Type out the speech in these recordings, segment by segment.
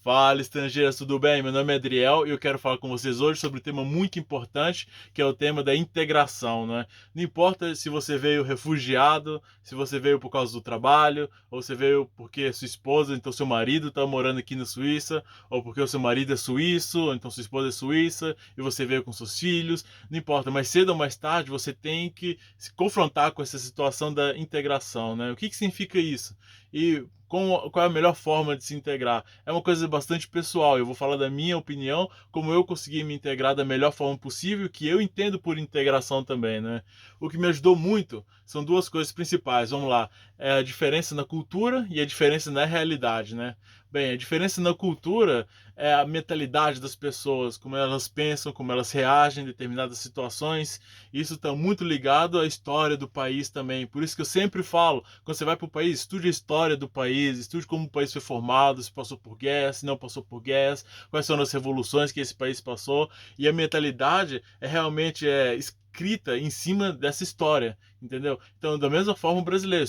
Fala, estrangeiras, tudo bem? Meu nome é Adriel e eu quero falar com vocês hoje sobre um tema muito importante, que é o tema da integração, né? Não importa se você veio refugiado, se você veio por causa do trabalho, ou você veio porque sua esposa, então seu marido está morando aqui na Suíça, ou porque o seu marido é suíço, ou então sua esposa é suíça e você veio com seus filhos, não importa, mais cedo ou mais tarde você tem que se confrontar com essa situação da integração, né? O que significa isso? E qual é a melhor forma de se integrar? É uma coisa bastante pessoal. Eu vou falar da minha opinião, como eu consegui me integrar da melhor forma possível, que eu entendo por integração também, né? O que me ajudou muito são duas coisas principais. Vamos lá, é a diferença na cultura e a diferença na realidade, né? Bem, a diferença na cultura é a mentalidade das pessoas, como elas pensam, como elas reagem em determinadas situações. Isso está muito ligado à história do país também. Por isso que eu sempre falo, quando você vai para o país, estude a história do país, estude como o país foi formado, se passou por guerra, se não passou por guerras, quais são as revoluções que esse país passou. E a mentalidade é realmente escrita em cima dessa história, entendeu? Então, da mesma forma, o brasileiro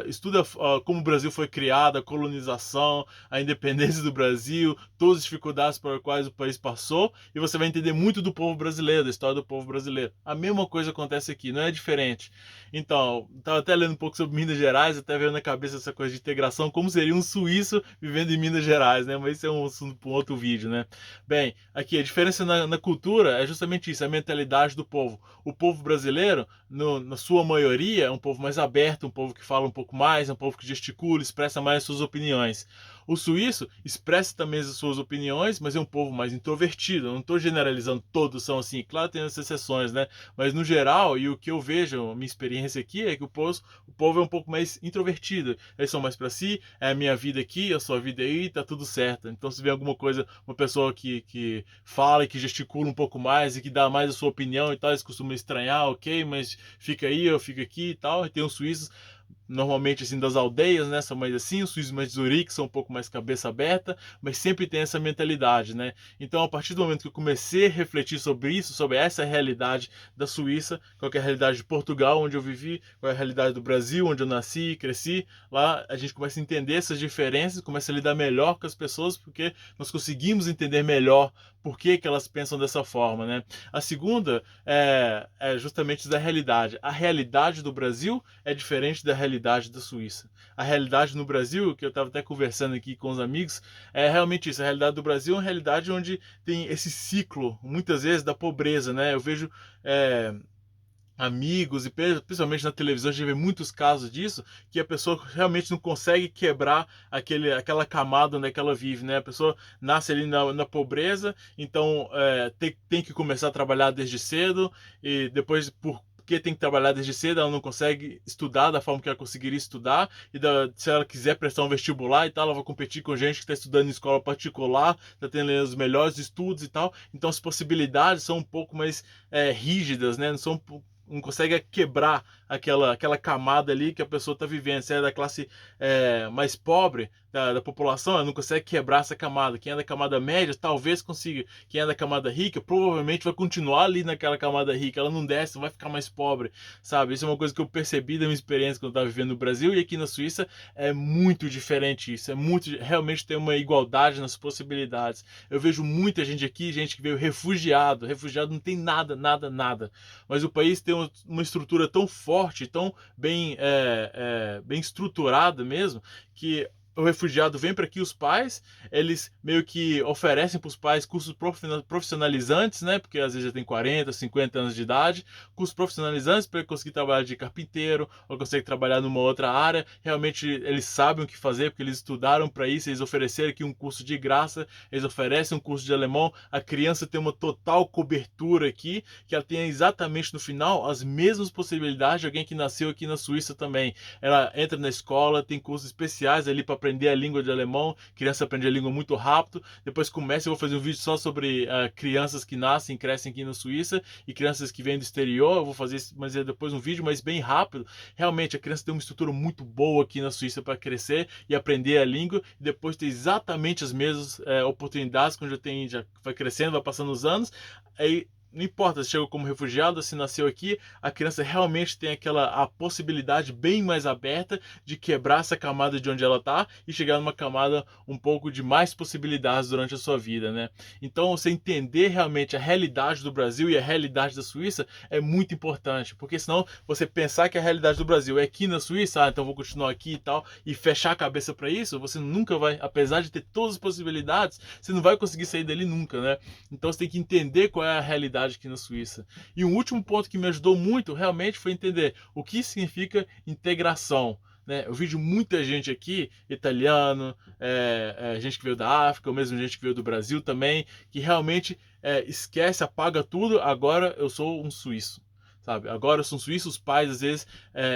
estuda como o Brasil foi criado, a colonização, a independência do Brasil, todas as dificuldades pelas quais o país passou, e você vai entender muito do povo brasileiro, da história do povo brasileiro. A mesma coisa acontece aqui, não é diferente. Então, estava até lendo um pouco sobre Minas Gerais, até veio na cabeça essa coisa de integração, como seria um suíço vivendo em Minas Gerais, né? Mas isso é um assunto para um outro vídeo, né? Bem, aqui a diferença na cultura é justamente isso, a mentalidade do povo. O povo brasileiro, na sua maioria, é um povo mais aberto, um povo que fala um pouco mais, é um povo que gesticula, expressa mais as suas opiniões. O suíço expressa também as suas opiniões, mas é um povo mais introvertido. Eu não estou generalizando, todos são assim, claro, tem as exceções, né? Mas no geral, e o que eu vejo, a minha experiência aqui é que o povo é um pouco mais introvertido. Eles são mais para si, é a minha vida aqui, a sua vida aí, tá tudo certo. Então, se vê alguma coisa, uma pessoa que fala e que gesticula um pouco mais e que dá mais a sua opinião e tal, eles costumam estranhar, ok, mas fica aí, eu fico aqui e tal. E tem os suíços normalmente assim das aldeias, né, são mais assim, os suíços mais de Zurique são um pouco mais cabeça aberta, mas sempre tem essa mentalidade, né? Então, a partir do momento que eu comecei a refletir sobre isso, sobre essa realidade da Suíça, qual é a realidade de Portugal, onde eu vivi, qual é a realidade do Brasil, onde eu nasci e cresci, lá a gente começa a entender essas diferenças, começa a lidar melhor com as pessoas, porque nós conseguimos entender melhor por que elas pensam dessa forma, né? A segunda é justamente da realidade. A realidade do Brasil é diferente da realidade da Suíça. A realidade no Brasil, que eu estava até conversando aqui com os amigos, é realmente isso. A realidade do Brasil é uma realidade onde tem esse ciclo, muitas vezes, da pobreza, né? Eu vejo é, amigos e principalmente na televisão a gente vê muitos casos disso, que a pessoa realmente não consegue quebrar aquela camada onde é que ela vive, né? A pessoa nasce ali na pobreza, então tem que começar a trabalhar desde cedo e depois porque tem que trabalhar desde cedo, ela não consegue estudar da forma que ela conseguiria estudar, e se ela quiser prestar um vestibular e tal, ela vai competir com gente que está estudando em escola particular, está tendo os melhores estudos e tal, então as possibilidades são um pouco mais rígidas, né? Não consegue quebrar aquela camada ali que a pessoa está vivendo. Se é da classe mais pobre da população, ela não consegue quebrar essa camada. Quem é da camada média talvez consiga. Quem é da camada rica provavelmente vai continuar ali naquela camada rica. Ela não desce, não vai ficar mais pobre, sabe? Isso é uma coisa que eu percebi da minha experiência quando eu estava vivendo no Brasil, e aqui na Suíça é muito diferente isso. Realmente tem uma igualdade nas possibilidades. Eu vejo muita gente aqui, gente que veio refugiado. Refugiado não tem nada, nada, nada. Mas o país tem uma estrutura tão forte, tão bem estruturada mesmo, que o refugiado vem para aqui, os pais, eles meio que oferecem para os pais cursos profissionalizantes, né? Porque às vezes já tem 40, 50 anos de idade, cursos profissionalizantes para ele conseguir trabalhar de carpinteiro, ou conseguir trabalhar numa outra área. Realmente eles sabem o que fazer, porque eles estudaram para isso, eles ofereceram aqui um curso de graça, eles oferecem um curso de alemão, a criança tem uma total cobertura aqui, que ela tenha exatamente no final as mesmas possibilidades de alguém que nasceu aqui na Suíça também. Ela entra na escola, tem cursos especiais ali para aprender a língua de alemão, criança aprende a língua muito rápido, depois começa, eu vou fazer um vídeo só sobre crianças que nascem e crescem aqui na Suíça e crianças que vêm do exterior, eu vou fazer mas depois um vídeo, mas bem rápido. Realmente a criança tem uma estrutura muito boa aqui na Suíça para crescer e aprender a língua, e depois ter exatamente as mesmas oportunidades quando já vai crescendo, vai passando os anos. Aí não importa se chegou como refugiado, se nasceu aqui, a criança realmente tem a possibilidade bem mais aberta de quebrar essa camada de onde ela está e chegar numa camada um pouco de mais possibilidades durante a sua vida, né? Então, você entender realmente a realidade do Brasil e a realidade da Suíça é muito importante, porque senão você pensar que a realidade do Brasil é aqui na Suíça, então vou continuar aqui e tal, e fechar a cabeça para isso, você nunca vai, apesar de ter todas as possibilidades, você não vai conseguir sair dali nunca, né? Então você tem que entender qual é a realidade aqui na Suíça. E um último ponto que me ajudou muito realmente foi entender o que significa integração. Né? Eu vejo muita gente aqui, italiano, gente que veio da África, ou mesmo gente que veio do Brasil também, que realmente esquece, apaga tudo, agora eu sou um suíço. Sabe? Agora eu sou um suíço, os pais às vezes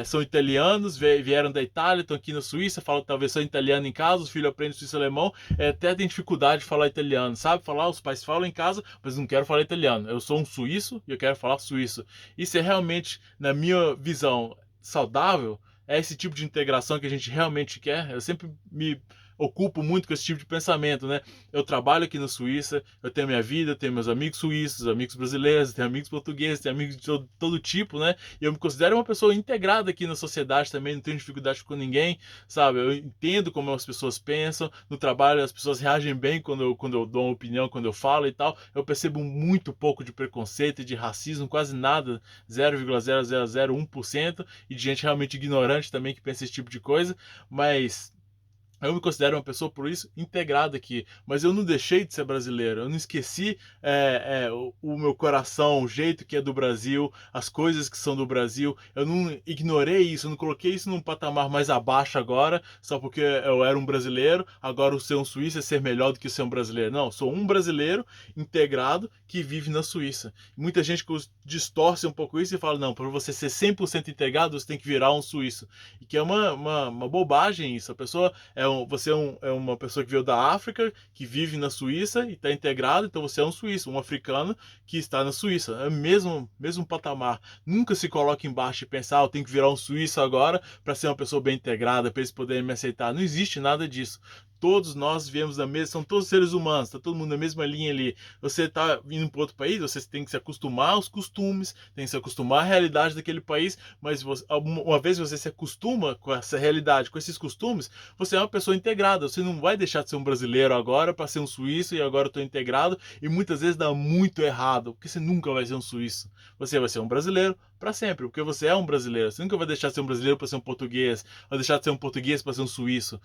são italianos, vieram da Itália, estão aqui na Suíça, falam talvez só italiano em casa, os filhos aprendem suíço-alemão, até tem dificuldade de falar italiano, sabe? Falar, os pais falam em casa, mas não quero falar italiano. Eu sou um suíço e eu quero falar suíço. Isso é realmente, na minha visão, saudável, é esse tipo de integração que a gente realmente quer. Eu sempre me ocupo muito com esse tipo de pensamento, né? Eu trabalho aqui na Suíça, eu tenho minha vida, eu tenho meus amigos suíços, amigos brasileiros, tenho amigos portugueses, tenho amigos de todo tipo, né? E eu me considero uma pessoa integrada aqui na sociedade também, não tenho dificuldade com ninguém, sabe? Eu entendo como as pessoas pensam, no trabalho as pessoas reagem bem quando eu dou uma opinião, quando eu falo e tal. Eu percebo muito pouco de preconceito e de racismo, quase nada, 0,0001%, e de gente realmente ignorante também que pensa esse tipo de coisa, mas eu me considero uma pessoa, por isso, integrada aqui. Mas eu não deixei de ser brasileiro. Eu não esqueci o meu coração, o jeito que é do Brasil, as coisas que são do Brasil. Eu não ignorei isso, eu não coloquei isso num patamar mais abaixo agora, só porque eu era um brasileiro. Agora o ser um suíço é ser melhor do que ser um brasileiro. Não, sou um brasileiro integrado que vive na Suíça. Muita gente distorce um pouco isso e fala, não, para você ser 100% integrado, você tem que virar um suíço. E que é uma bobagem isso. A pessoa você é uma pessoa que veio da África, que vive na Suíça e está integrado, então você é um suíço, um africano que está na Suíça. É o mesmo patamar. Nunca se coloque embaixo e pensar, eu tenho que virar um suíço agora para ser uma pessoa bem integrada, para eles poderem me aceitar. Não existe nada disso. Todos nós viemos da mesma, são todos seres humanos, está todo mundo na mesma linha ali. Você está indo para outro país, você tem que se acostumar aos costumes, tem que se acostumar à realidade daquele país, mas uma vez você se acostuma com essa realidade, com esses costumes, você é uma pessoa integrada. Você não vai deixar de ser um brasileiro agora para ser um suíço e agora eu estou integrado, e muitas vezes dá muito errado, porque você nunca vai ser um suíço. Você vai ser um brasileiro para sempre, porque você é um brasileiro. Você nunca vai deixar de ser um brasileiro para ser um português, vai deixar de ser um português para ser um suíço.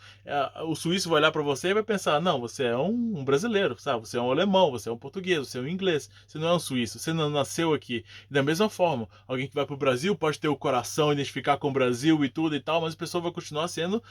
O suíço vai olhar para você e vai pensar, não, você é um brasileiro, sabe? Você é um alemão, você é um português, você é um inglês, você não é um suíço, você não nasceu aqui. E da mesma forma, alguém que vai para o Brasil pode ter o coração, identificar com o Brasil e tudo e tal, mas a pessoa vai continuar sendo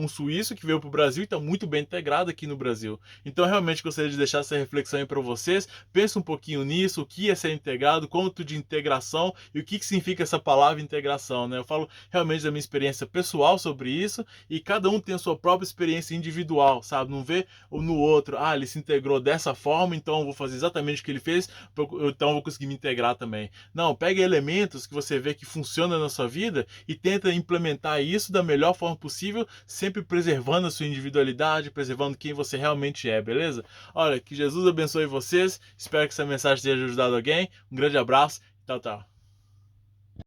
um suíço que veio para o Brasil e está muito bem integrado aqui no Brasil. Então, realmente gostaria de deixar essa reflexão aí para vocês. Pensa um pouquinho nisso, o que é ser integrado, quanto de integração e o que significa essa palavra integração, né? Eu falo realmente da minha experiência pessoal sobre isso e cada um tem a sua própria experiência individual, sabe? Não vê no outro, ele se integrou dessa forma, então eu vou fazer exatamente o que ele fez, então eu vou conseguir me integrar também. Não, pega elementos que você vê que funcionam na sua vida e tenta implementar isso da melhor forma possível, sempre preservando a sua individualidade, preservando quem você realmente é, beleza? Olha, que Jesus abençoe vocês, espero que essa mensagem tenha ajudado alguém, um grande abraço, tchau, tchau.